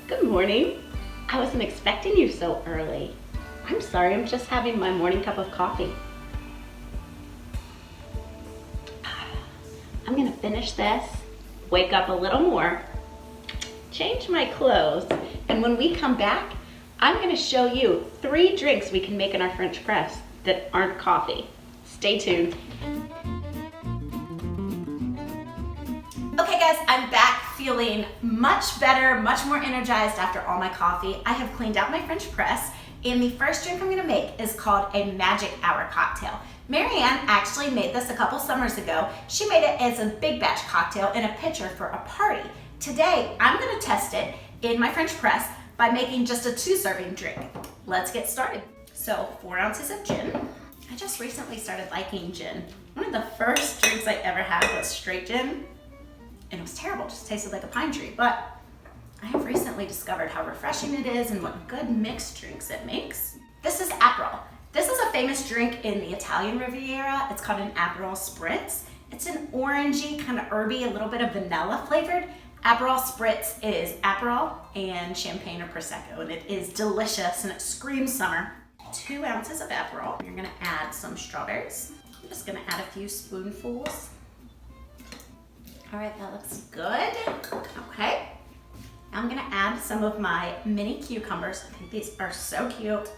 Good morning. I wasn't expecting you so early. I'm sorry, I'm just having my morning cup of coffee. I'm gonna finish this, wake up a little more, change my clothes, and when we come back, I'm gonna show you 3 drinks we can make in our French press that aren't coffee. Stay tuned. Okay guys, I'm back feeling much better, much more energized after all my coffee. I have cleaned out my French press, and the first drink I'm gonna make is called a Magic Hour cocktail. Marianne actually made this a couple summers ago. She made it as a big batch cocktail in a pitcher for a party. Today, I'm gonna test it in my French press by making just a 2-serving drink. Let's get started. So 4 ounces of gin. I just recently started liking gin. One of the first drinks I ever had was straight gin, and it was terrible, it just tasted like a pine tree. But I have recently discovered how refreshing it is and what good mixed drinks it makes. This is Aperol. This is a famous drink in the Italian Riviera. It's called an Aperol Spritz. It's an orangey, kind of herby, a little bit of vanilla flavored. Aperol Spritz is Aperol and champagne or Prosecco, and it is delicious and it screams summer. 2 ounces of Aperol. You're gonna add some strawberries. I'm just gonna add a few spoonfuls. All right, that looks good. Okay, now I'm gonna add some of my mini cucumbers. I think these are so cute.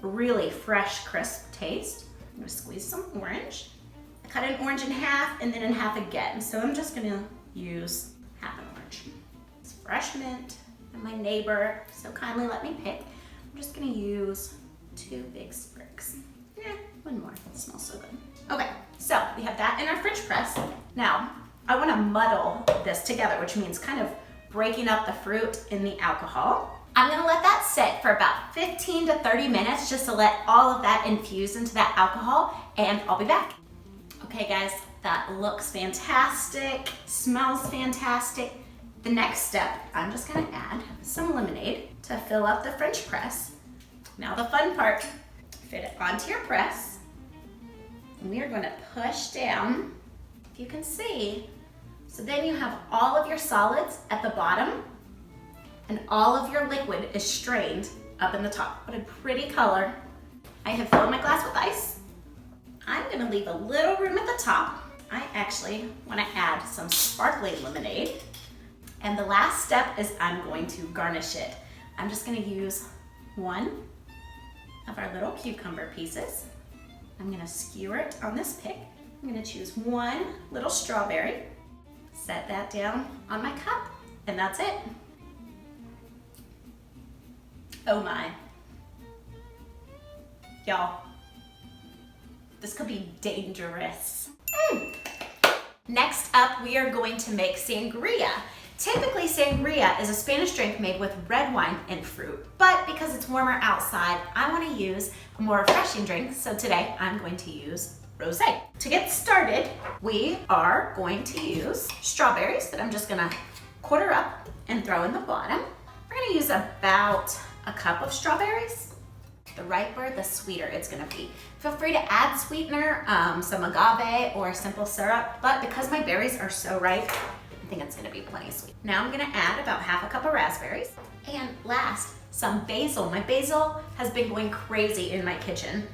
Really fresh, crisp taste. I'm gonna squeeze some orange. I cut an orange in half and then in half again. So I'm just gonna use half an orange. It's fresh mint and my neighbor so kindly let me pick. I'm just gonna use 2 big sprigs. One more, it smells so good. Okay, so we have that in our French press. Now, I wanna muddle this together, which means kind of breaking up the fruit in the alcohol. I'm gonna let that sit for about 15 to 30 minutes just to let all of that infuse into that alcohol, and I'll be back. Okay guys, that looks fantastic, smells fantastic. The next step, I'm just gonna add some lemonade to fill up the French press. Now the fun part, fit it onto your press, and we are gonna push down, if you can see. So then you have all of your solids at the bottom, and all of your liquid is strained up in the top. What a pretty color. I have filled my glass with ice. I'm gonna leave a little room at the top. I actually wanna add some sparkling lemonade. And the last step is I'm going to garnish it. I'm just gonna use 1 of our little cucumber pieces. I'm gonna skewer it on this pick. I'm gonna choose 1 little strawberry, set that down on my cup, and that's it. Oh my. Y'all, this could be dangerous. Next up, we are going to make sangria. Typically, sangria is a Spanish drink made with red wine and fruit, but because it's warmer outside, I want to use a more refreshing drink, so today I'm going to use rosé. To get started, we are going to use strawberries that I'm just gonna quarter up and throw in the bottom. We're gonna use about a cup of strawberries. The riper, the sweeter it's gonna be. Feel free to add sweetener, some agave or simple syrup, but because my berries are so ripe, I think it's gonna be plenty sweet. Now I'm gonna add about half a cup of raspberries. And last, some basil. My basil has been going crazy in my kitchen.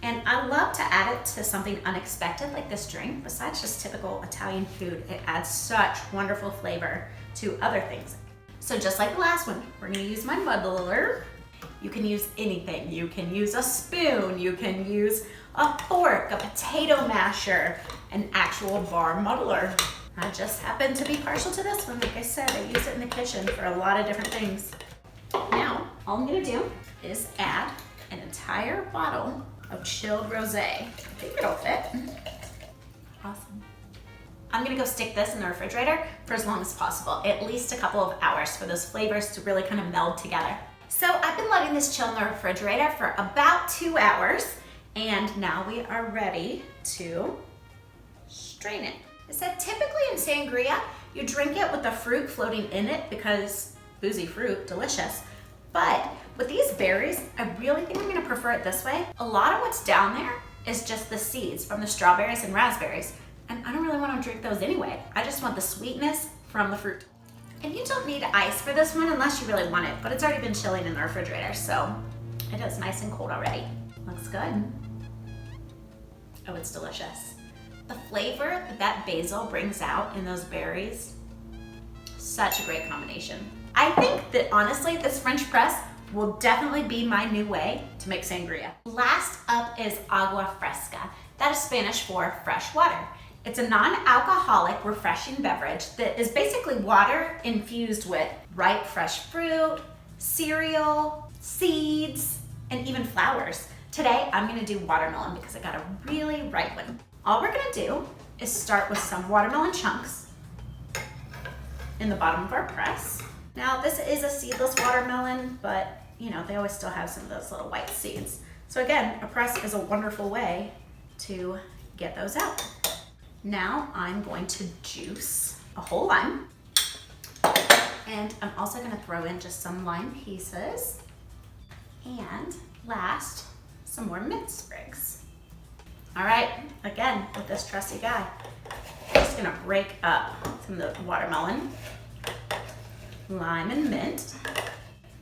And I love to add it to something unexpected like this drink. Besides just typical Italian food, it adds such wonderful flavor to other things. So just like the last one, we're gonna use my muddler. You can use anything. You can use a spoon, you can use a fork, a potato masher, an actual bar muddler. I just happen to be partial to this one. Like I said, I use it in the kitchen for a lot of different things. Now, all I'm gonna do is add an entire bottle of chilled rosé. I think it'll fit. Awesome. I'm gonna go stick this in the refrigerator for as long as possible, at least a couple of hours for those flavors to really kind of meld together. So I've been letting this chill in the refrigerator for about 2 hours, and now we are ready to strain it. I said typically in sangria, you drink it with the fruit floating in it because boozy fruit, delicious. But with these berries, I really think I'm gonna prefer it this way. A lot of what's down there is just the seeds from the strawberries and raspberries. And I don't really wanna drink those anyway. I just want the sweetness from the fruit. And you don't need ice for this one unless you really want it, but it's already been chilling in the refrigerator, so it is nice and cold already. Looks good. Oh, it's delicious. The flavor that basil brings out in those berries, such a great combination. I think that honestly, this French press will definitely be my new way to make sangria. Last up is Agua Fresca. That is Spanish for fresh water. It's a non-alcoholic refreshing beverage that is basically water infused with ripe fresh fruit, cereal, seeds, and even flowers. Today, I'm gonna do watermelon because I got a really ripe one. All we're gonna do is start with some watermelon chunks in the bottom of our press. Now, this is a seedless watermelon, but you know, they always still have some of those little white seeds. So again, a press is a wonderful way to get those out. Now I'm going to juice a whole lime. And I'm also gonna throw in just some lime pieces. And last, some more mint sprigs. All right, again, with this trusty guy, I'm just gonna break up some of the watermelon, lime and mint.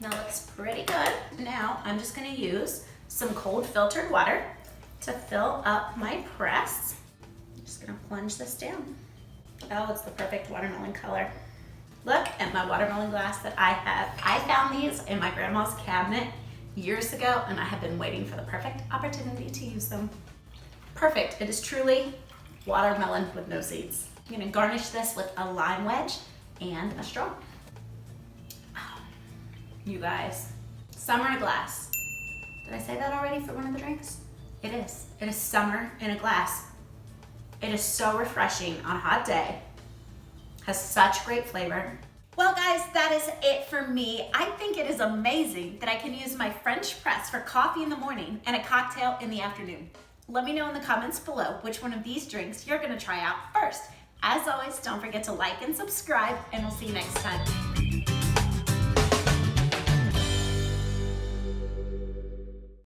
That looks pretty good. Now I'm just gonna use some cold filtered water to fill up my press. I'm just gonna plunge this down. Oh, it's the perfect watermelon color. Look at my watermelon glass that I have. I found these in my grandma's cabinet years ago, and I have been waiting for the perfect opportunity to use them. Perfect, it is truly watermelon with no seeds. I'm gonna garnish this with a lime wedge and a straw. You guys, summer in a glass. Did I say that already for one of the drinks? It is. It is summer in a glass. It is so refreshing on a hot day. Has such great flavor. Well guys, that is it for me. I think it is amazing that I can use my French press for coffee in the morning and a cocktail in the afternoon. Let me know in the comments below which one of these drinks you're gonna try out first. As always, don't forget to like and subscribe, and we'll see you next time.